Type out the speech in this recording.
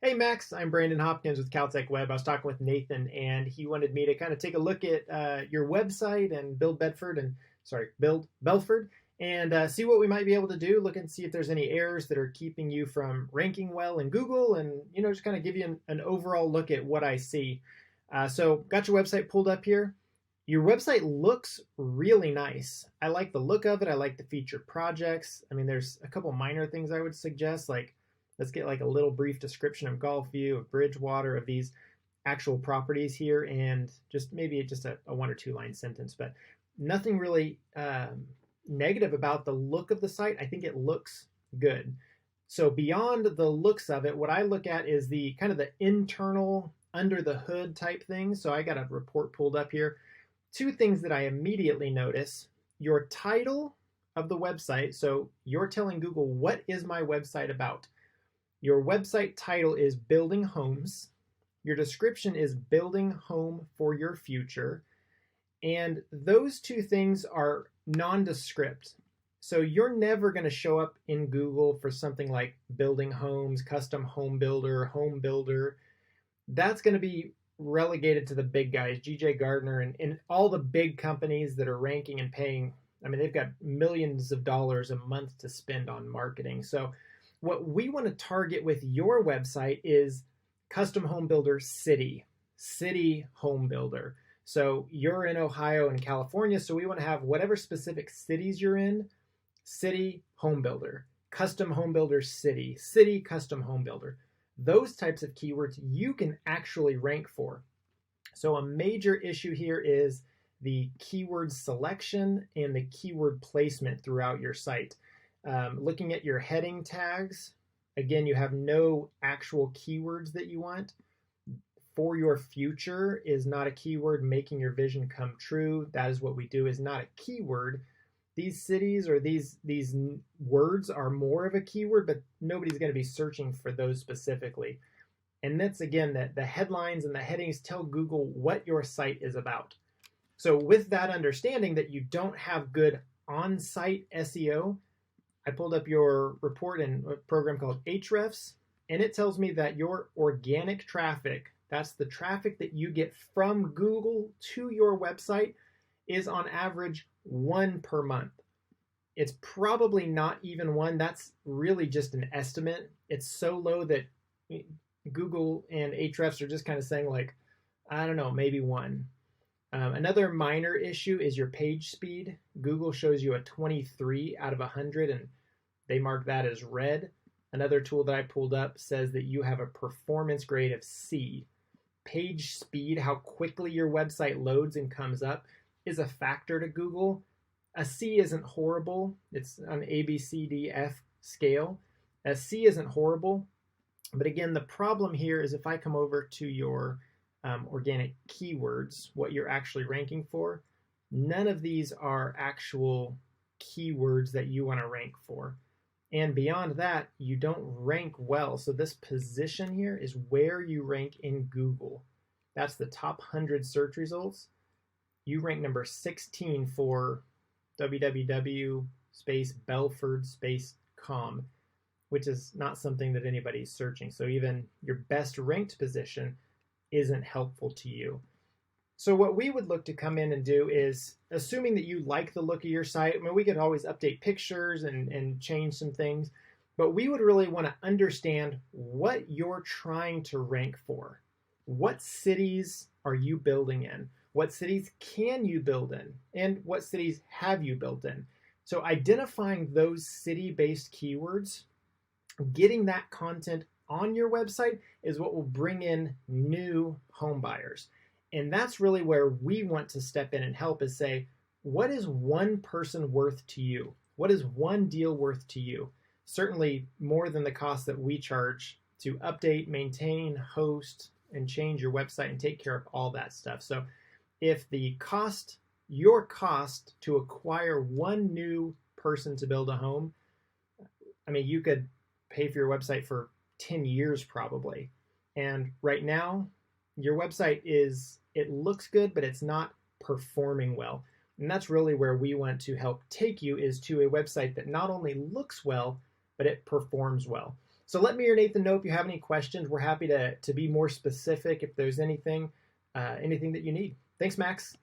Hey Max, I'm Brandon Hopkins with Caltech Web. I was talking with Nathan, and he wanted me to kind of take a look at your website and Build Belford, and see what we might be able to do. Look and see if there's any errors that are keeping you from ranking well in Google, and just kind of give you an overall look at what I see. So, got your website pulled up here. Your website looks really nice. I like the look of it. I like the featured projects. I mean, there's a couple minor things I would suggest, like let's get like a little brief description of Golf View, of Bridgewater, of these actual properties here, and maybe just a 1 or 2 line sentence, but nothing really negative about the look of the site. I think it looks good. So beyond the looks of it, what I look at is the kind of the internal under the hood type things. So I got a report pulled up here. 2 things that I immediately notice: your title of the website. So you're telling Google, what is my website about? Your website title is Building Homes. Your description is Building Home for Your Future. And those 2 things are nondescript. So you're never going to show up in Google for something like building homes, custom home builder. That's going to be relegated to the big guys, GJ Gardner, and all the big companies that are ranking and paying. I mean, they've got millions of dollars a month to spend on marketing. So what we want to target with your website is custom home builder city home builder. So you're in Ohio and California, so we want to have whatever specific cities you're in, city home builder, custom home builder city custom home builder. Those types of keywords you can actually rank for. So a major issue here is the keyword selection and the keyword placement throughout your site. Looking at your heading tags, again, you have no actual keywords that you want. For your future is not a keyword. Making your vision come true, that is what we do, is not a keyword. These cities or these words are more of a keyword, but nobody's going to be searching for those specifically. And that's, again, that the headlines and the headings tell Google what your site is about. So with that understanding that you don't have good on-site SEO, I pulled up your report in a program called Ahrefs, and it tells me that your organic traffic, that's the traffic that you get from Google to your website, is on average 1 per month. It's probably not even 1. That's really just an estimate. It's so low that Google and Ahrefs are just kind of saying, like, I don't know, maybe 1. Another minor issue is your page speed. Google shows you a 23 out of 100, and they mark that as red. Another tool that I pulled up says that you have a performance grade of C. Page speed, how quickly your website loads and comes up, is a factor to Google. A C isn't horrible. It's on A, B, C, D, F scale. A C isn't horrible. But again, the problem here is if I come over to your organic keywords, what you're actually ranking for, none of these are actual keywords that you want to rank for. And beyond that, you don't rank well. So this position here is where you rank in Google. That's the top 100 search results. You rank number 16 for www space Belford space com, which is not something that anybody's searching. So even your best ranked position isn't helpful to you. So what we would look to come in and do is, assuming that you like the look of your site, I mean, we could always update pictures and change some things, but we would really want to understand what you're trying to rank for. What cities are you building in? What cities can you build in? And what cities have you built in? So identifying those city-based keywords, getting that content on your website is what will bring in new home buyers. And that's really where we want to step in and help, is say, what is 1 person worth to you? What is 1 deal worth to you? Certainly more than the cost that we charge to update, maintain, host, and change your website and take care of all that stuff. So if your cost to acquire 1 new person to build a home, I mean, you could pay for your website for 10 years probably. And right now, your website it looks good, but it's not performing well. And that's really where we want to help take you, is to a website that not only looks well, but it performs well. So let me or Nathan know if you have any questions. We're happy to be more specific if there's anything that you need. Thanks, Max.